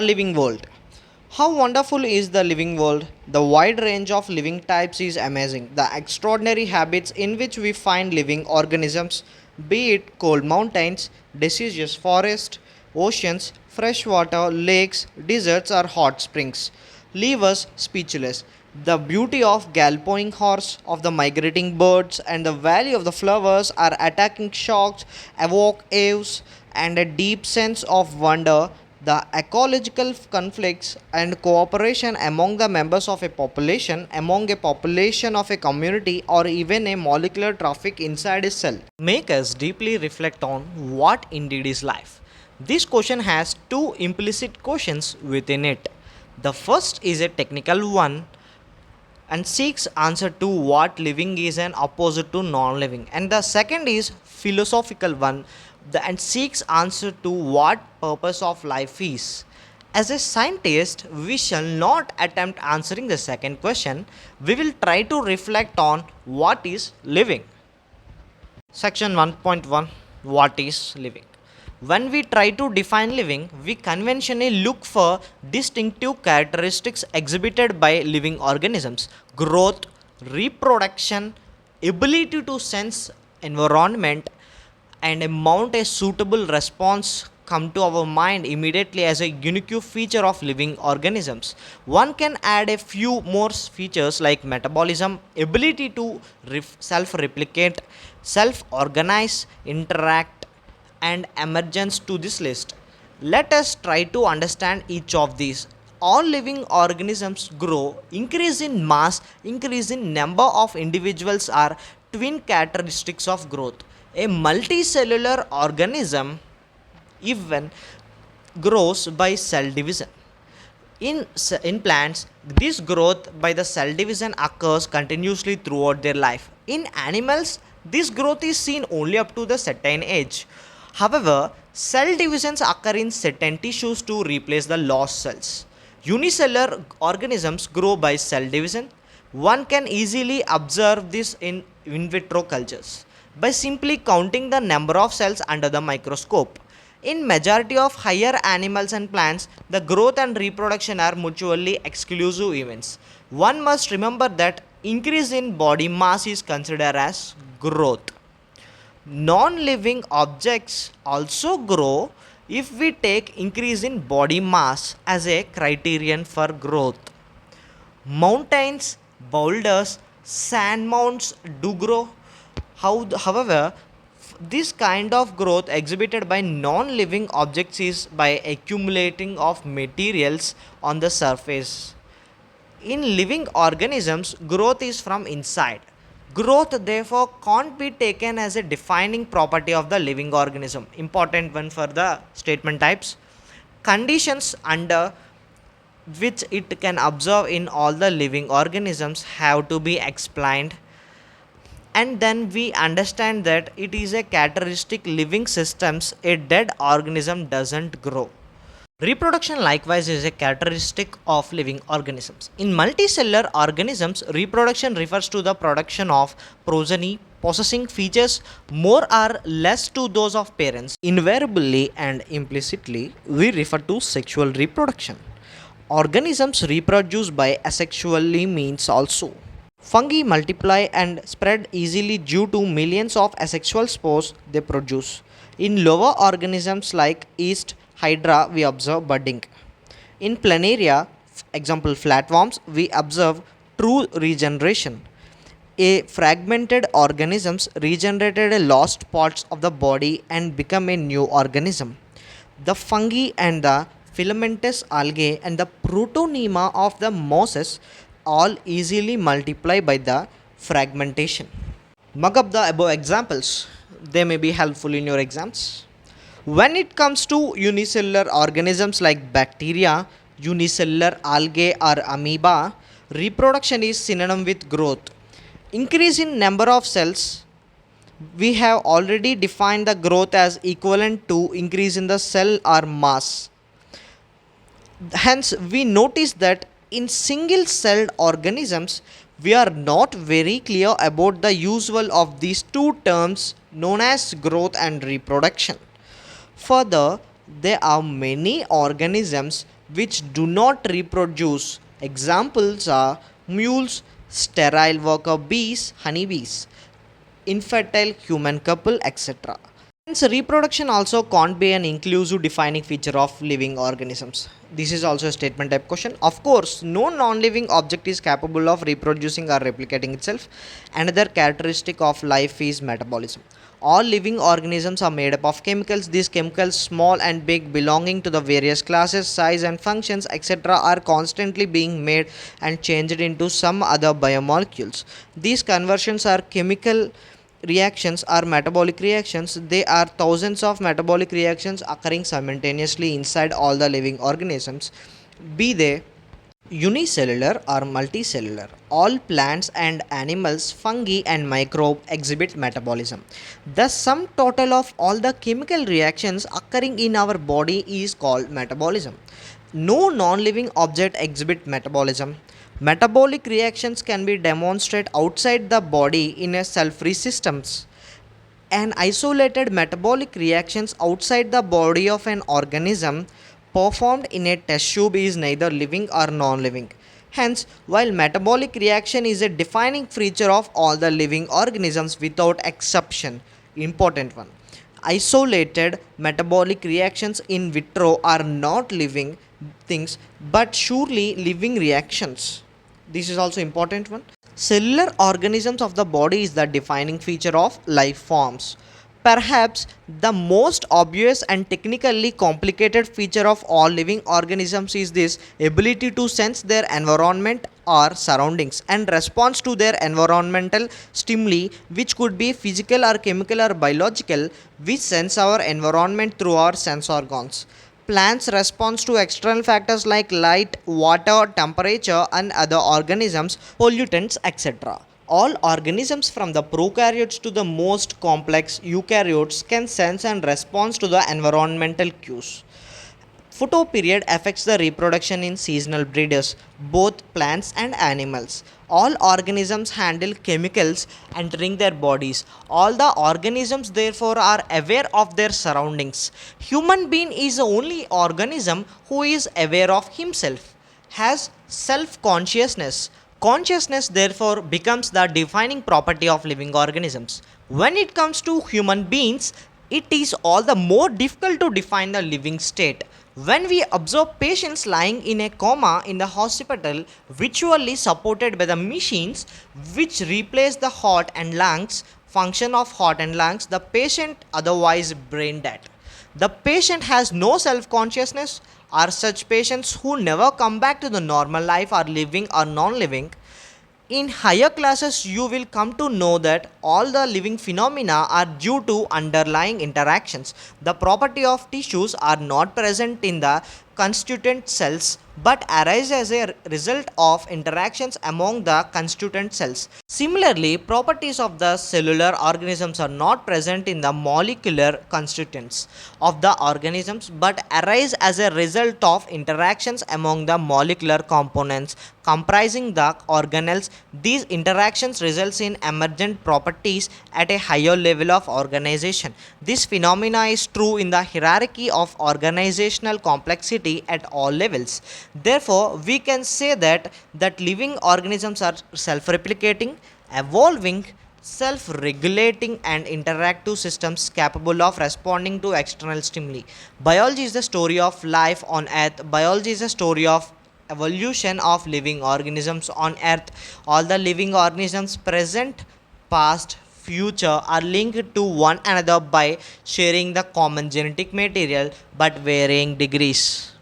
Living world. How wonderful is the living world? The wide range of living types is amazing. The extraordinary habits in which we find living organisms, be it cold mountains, deciduous forests, oceans, fresh water, lakes, deserts, or hot springs, leave us speechless. The beauty of galloping horse, of the migrating birds, and the value of the flowers are attacking shocks, evoke awe and a deep sense of wonder. The ecological conflicts and cooperation among the members of a population, among a population of a community, or even a molecular traffic inside a cell make us deeply reflect on what indeed is life. This question has two implicit questions within it. The first is a technical one and seeks answer to what living is and opposite to non-living, and the second is philosophical one and seeks answer to what purpose of life is. As a scientist, we shall not attempt answering the second question. We will try to reflect on what is living. Section 1.1. What is living? When we try to define living, we conventionally look for distinctive characteristics exhibited by living organisms: growth, reproduction, ability to sense environment, and mount a suitable response come to our mind immediately as a unique feature of living organisms. One can add a few more features like metabolism, ability to self-replicate, self-organize, interact, and emergence to this list. Let us try to understand each of these. All living organisms grow, increase in mass, increase in number of individuals are twin characteristics of growth. A multicellular organism even grows by cell division. In plants, this growth by the cell division occurs continuously throughout their life. In animals, this growth is seen only up to the certain age. However, cell divisions occur in certain tissues to replace the lost cells. Unicellular organisms grow by cell division. One can easily observe this in vitro cultures by simply counting the number of cells under the microscope. In majority of higher animals and plants, the growth and reproduction are mutually exclusive events. One must remember that increase in body mass is considered as growth. Non-living objects also grow if we take increase in body mass as a criterion for growth. Mountains, boulders, sand mounds do grow. However, this kind of growth exhibited by non-living objects is by accumulating of materials on the surface. In living organisms, growth is from inside. Growth therefore can't be taken as a defining property of the living organism. Important one for the statement types. Conditions under which it can observe in all the living organisms have to be explained, and then we understand that it is a characteristic living systems. A dead organism doesn't grow. Reproduction likewise is a characteristic of living organisms. In multicellular organisms, reproduction refers to the production of progeny possessing features more or less to those of parents. Invariably and implicitly, we refer to sexual reproduction. Organisms reproduce by asexually means also. Fungi multiply and spread easily due to millions of asexual spores they produce. In lower organisms like yeast, hydra, we observe budding. In planaria, example flatworms, we observe true regeneration. A fragmented organisms regenerated a lost parts of the body and become a new organism. The fungi and the filamentous algae and the protonema of the mosses all easily multiply by the fragmentation. Mug up the above examples. They may be helpful in your exams. When it comes to unicellular organisms like bacteria, unicellular algae or amoeba, reproduction is synonym with growth. Increase in number of cells. We have already defined the growth as equivalent to increase in the cell or mass. Hence, we notice that in single celled organisms, we are not very clear about the usual of these two terms known as growth and reproduction. Further, there are many organisms which do not reproduce. Examples are mules, sterile worker bees, honeybees, infertile human couple, etc. Hence, reproduction also can't be an inclusive defining feature of living organisms. This is also a statement type question. Of course, no non-living object is capable of reproducing or replicating itself. Another characteristic of life is metabolism. All living organisms are made up of chemicals. These chemicals, small and big, belonging to the various classes, size and functions, etc., are constantly being made and changed into some other biomolecules. These conversions are chemical reactions are metabolic reactions. They are thousands of metabolic reactions occurring simultaneously inside all the living organisms, be they unicellular or multicellular. All plants and animals, fungi and microbe exhibit metabolism. The sum total of all the chemical reactions occurring in our body is called metabolism. No non-living object exhibit metabolism. Metabolic reactions can be demonstrated outside the body in a cell-free systems. An isolated metabolic reactions outside the body of an organism performed in a test tube is neither living or non-living. Hence, while metabolic reaction is a defining feature of all the living organisms without exception, important one, isolated metabolic reactions in vitro are not living things but surely living reactions. This is also important one. Cellular organisms of the body is the defining feature of life forms. Perhaps the most obvious and technically complicated feature of all living organisms is this ability to sense their environment or surroundings and response to their environmental stimuli, which could be physical or chemical or biological. We sense our environment through our sense organs. Plants respond to external factors like light, water, temperature, and other organisms, pollutants, etc. All organisms from the prokaryotes to the most complex eukaryotes can sense and respond to the environmental cues. Photoperiod affects the reproduction in seasonal breeders, both plants and animals. All organisms handle chemicals entering their bodies. All the organisms therefore are aware of their surroundings. Human being is the only organism who is aware of himself, has self-consciousness. Consciousness therefore becomes the defining property of living organisms. When it comes to human beings, it is all the more difficult to define the living state. When we observe patients lying in a coma in the hospital, virtually supported by the machines which replace the heart and lungs, function of heart and lungs, the patient otherwise brain dead. The patient has no self-consciousness. Are such patients who never come back to the normal life are living or non-living. In higher classes, you will come to know that all the living phenomena are due to underlying interactions. The property of tissues are not present in the constituent cells but arise as a result of interactions among the constituent cells. Similarly, properties of the cellular organisms are not present in the molecular constituents of the organisms but arise as a result of interactions among the molecular components comprising the organelles. These interactions results in emergent properties at a higher level of organization. This phenomena is true in the hierarchy of organizational complexity at all levels. Therefore, we can say that living organisms are self-replicating, evolving, self-regulating and interactive systems capable of responding to external stimuli. Biology is the story of life on earth. Biology is the story of evolution of living organisms on earth. All the living organisms present, past, future are linked to one another by sharing the common genetic material but varying degrees.